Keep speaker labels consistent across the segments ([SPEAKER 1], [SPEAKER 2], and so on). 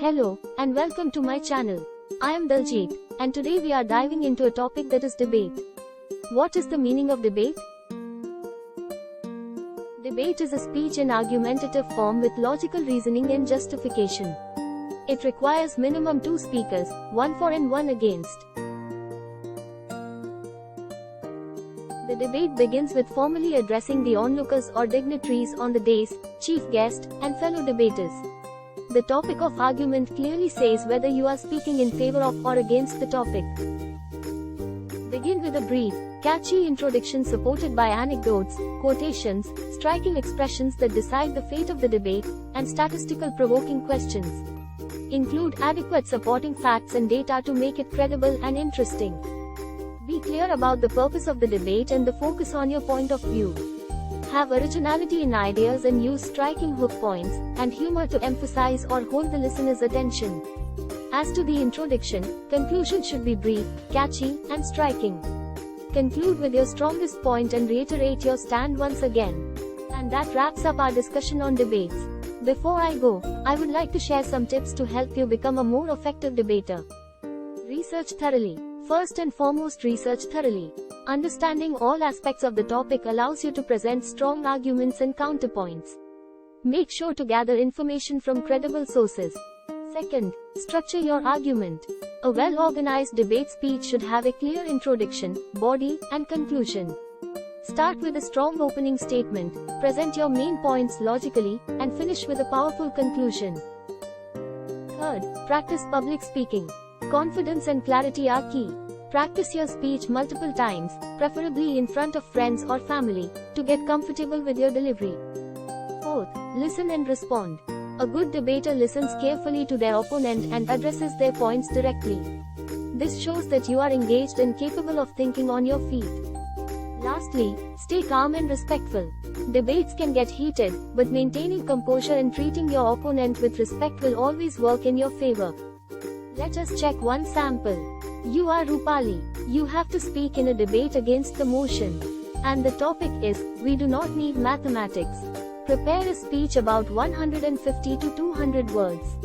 [SPEAKER 1] Hello, and welcome to my channel. I am Daljit, and today we are diving into a topic that is debate. What is the meaning of debate? Debate is a speech in argumentative form with logical reasoning and justification. It requires minimum two speakers, one for and one against. The debate begins with formally addressing the onlookers or dignitaries on the dais, chief guest, and fellow debaters. The topic of argument clearly says whether you are speaking in favor of or against the topic. Begin with a brief, catchy introduction supported by anecdotes, quotations, striking expressions that decide the fate of the debate, and statistical provoking questions. Include adequate supporting facts and data to make it credible and interesting. Be clear about the purpose of the debate and the focus on your point of view. Have originality in ideas and use striking hook points and humor to emphasize or hold the listener's attention. As to the introduction, conclusion should be brief, catchy, and striking. Conclude with your strongest point and reiterate your stand once again. And that wraps up our discussion on debates. Before I go, I would like to share some tips to help you become a more effective debater. Research thoroughly. First and foremost, research thoroughly. Understanding all aspects of the topic allows you to present strong arguments and counterpoints. Make sure to gather information from credible sources. Second, structure your argument. A well-organized debate speech should have a clear introduction, body, and conclusion. Start with a strong opening statement, present your main points logically, and finish with a powerful conclusion. Third, practice public speaking. Confidence and clarity are key. Practice your speech multiple times, preferably in front of friends or family, to get comfortable with your delivery. Fourth, listen and respond. A good debater listens carefully to their opponent and addresses their points directly. This shows that you are engaged and capable of thinking on your feet. Lastly, stay calm and respectful. Debates can get heated, but maintaining composure and treating your opponent with respect will always work in your favor. Let us check one sample. You are Rupali. You have to speak in a debate against the motion. And the topic is, we do not need mathematics. Prepare a speech about 150 to 200 words.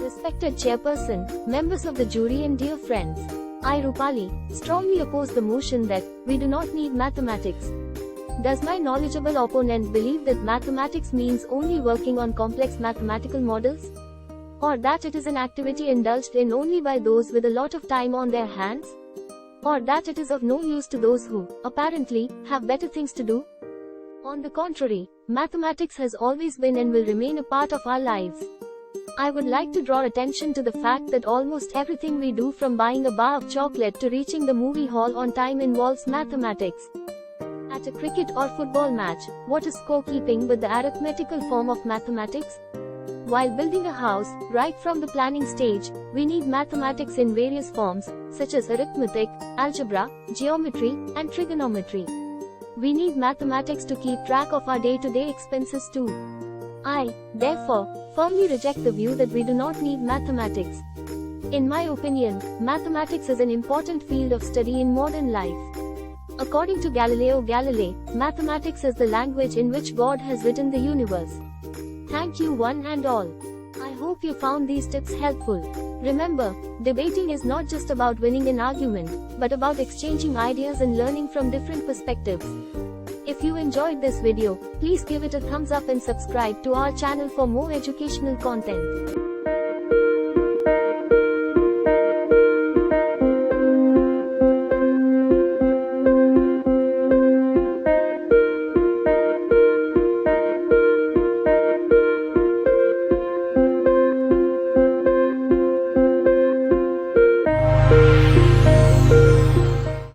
[SPEAKER 1] Respected chairperson, members of the jury and dear friends. I, Rupali, strongly oppose the motion that, we do not need mathematics. Does my knowledgeable opponent believe that mathematics means only working on complex mathematical models? Or that it is an activity indulged in only by those with a lot of time on their hands? Or that it is of no use to those who, apparently, have better things to do? On the contrary, mathematics has always been and will remain a part of our lives. I would like to draw attention to the fact that almost everything we do, from buying a bar of chocolate to reaching the movie hall on time, involves mathematics. At a cricket or football match, what is scorekeeping but the arithmetical form of mathematics? While building a house, right from the planning stage, we need mathematics in various forms, such as arithmetic, algebra, geometry, and trigonometry. We need mathematics to keep track of our day-to-day expenses too. I, therefore, firmly reject the view that we do not need mathematics. In my opinion, mathematics is an important field of study in modern life. According to Galileo Galilei, mathematics is the language in which God has written the universe. Thank you one and all. I hope you found these tips helpful. Remember, debating is not just about winning an argument, but about exchanging ideas and learning from different perspectives. If you enjoyed this video, please give it a thumbs up and subscribe to our channel for more educational content.